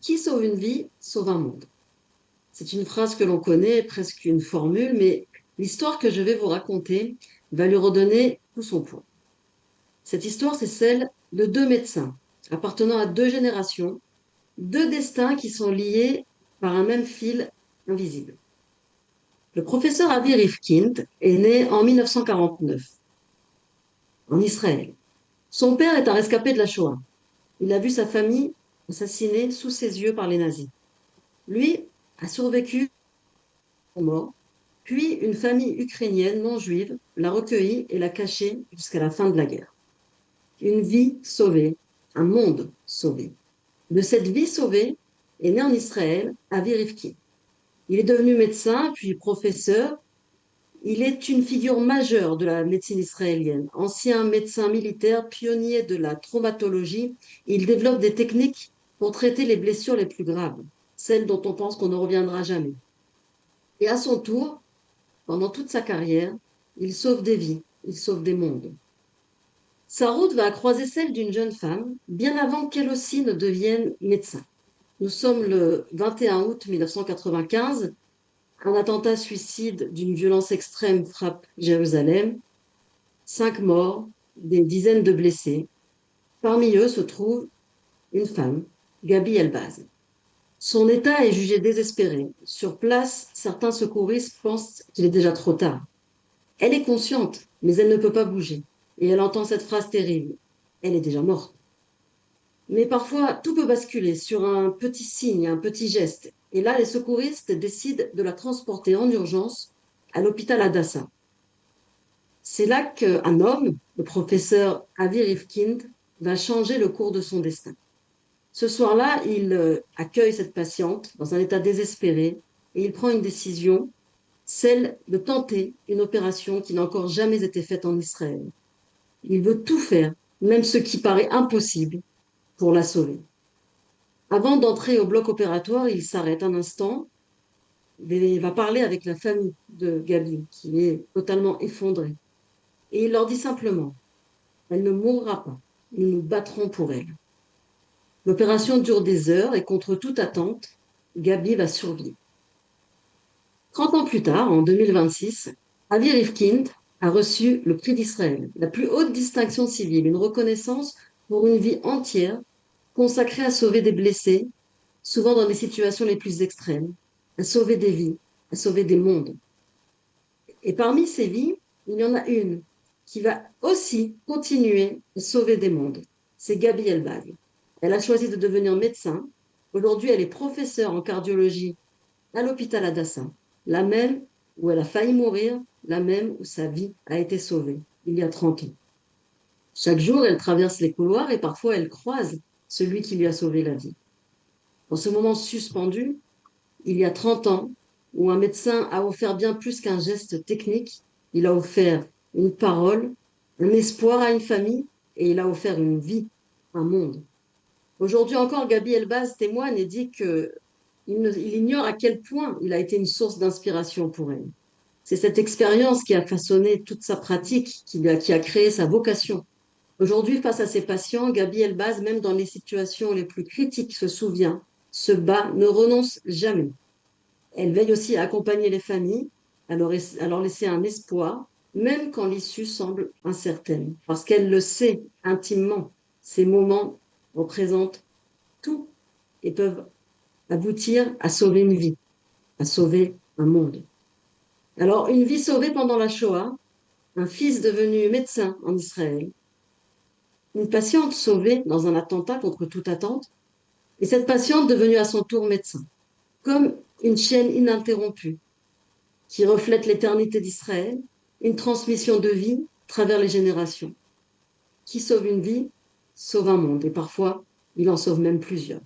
Qui sauve une vie, sauve un monde. C'est une phrase que l'on connaît, presque une formule, mais l'histoire que je vais vous raconter va lui redonner tout son poids. Cette histoire, c'est celle de deux médecins appartenant à deux générations, deux destins qui sont liés par un même fil invisible. Le professeur Avi Rifkind est né en 1949 en Israël. Son père est un rescapé de la Shoah. Il a vu sa famille assassinée sous ses yeux par les nazis. Lui a survécu aux morts. Puis une famille ukrainienne non juive l'a recueilli et l'a caché jusqu'à la fin de la guerre. Une vie sauvée, un monde sauvé. De cette vie sauvée est né en Israël Avi Rifkin. Il est devenu médecin, puis professeur. Il est une figure majeure de la médecine israélienne. Ancien médecin militaire, pionnier de la traumatologie, il développe des techniques pour traiter les blessures les plus graves, celles dont on pense qu'on ne reviendra jamais. Et à son tour, pendant toute sa carrière, il sauve des vies, il sauve des mondes. Sa route va croiser celle d'une jeune femme, bien avant qu'elle aussi ne devienne médecin. Nous sommes le 21 août 1995. Un attentat suicide d'une violence extrême frappe Jérusalem. 5 morts, des dizaines de blessés. Parmi eux se trouve une femme, Gabi Elbaz. Son état est jugé désespéré. Sur place, certains secouristes pensent qu'il est déjà trop tard. Elle est consciente, mais elle ne peut pas bouger. Et elle entend cette phrase terrible. Elle est déjà morte. Mais parfois, tout peut basculer sur un petit signe, un petit geste. Et là, les secouristes décident de la transporter en urgence à l'hôpital Hadassah. C'est là qu'un homme, le professeur Avi Rifkind, va changer le cours de son destin. Ce soir-là, il accueille cette patiente dans un état désespéré et il prend une décision, celle de tenter une opération qui n'a encore jamais été faite en Israël. Il veut tout faire, même ce qui paraît impossible, pour la sauver. Avant d'entrer au bloc opératoire, il s'arrête un instant, il va parler avec la famille de Gabi, qui est totalement effondrée. Et il leur dit simplement, elle ne mourra pas, nous nous battrons pour elle. L'opération dure des heures et contre toute attente, Gabi va survivre. 30 ans plus tard, en 2026, Avi Rifkind a reçu le prix d'Israël, la plus haute distinction civile, une reconnaissance pour une vie entière consacrée à sauver des blessés, souvent dans des situations les plus extrêmes, à sauver des vies, à sauver des mondes. Et parmi ces vies, il y en a une qui va aussi continuer à sauver des mondes. C'est Gabi Elbaz. Elle a choisi de devenir médecin. Aujourd'hui, elle est professeure en cardiologie à l'hôpital Hadassah, la même où elle a failli mourir, la même où sa vie a été sauvée, il y a 30 ans. Chaque jour, elle traverse les couloirs et parfois elle croise celui qui lui a sauvé la vie. Dans ce moment suspendu, il y a 30 ans, où un médecin a offert bien plus qu'un geste technique, il a offert une parole, un espoir à une famille et il a offert une vie, un monde. Aujourd'hui encore, Gabi Elbaz témoigne et dit qu'il ignore à quel point il a été une source d'inspiration pour elle. C'est cette expérience qui a façonné toute sa pratique, qui a créé sa vocation. Aujourd'hui, face à ses patients, Gabi Elbaz, même dans les situations les plus critiques, se souvient, se bat, ne renonce jamais. Elle veille aussi à accompagner les familles, à leur laisser un espoir, même quand l'issue semble incertaine, parce qu'elle le sait intimement. Ces moments représentent tout et peuvent aboutir à sauver une vie, à sauver un monde. Alors, une vie sauvée pendant la Shoah, un fils devenu médecin en Israël, une patiente sauvée dans un attentat contre toute attente, et cette patiente devenue à son tour médecin, comme une chaîne ininterrompue qui reflète l'éternité d'Israël, une transmission de vie à travers les générations. Qui sauve une vie, sauve un monde, et parfois, il en sauve même plusieurs.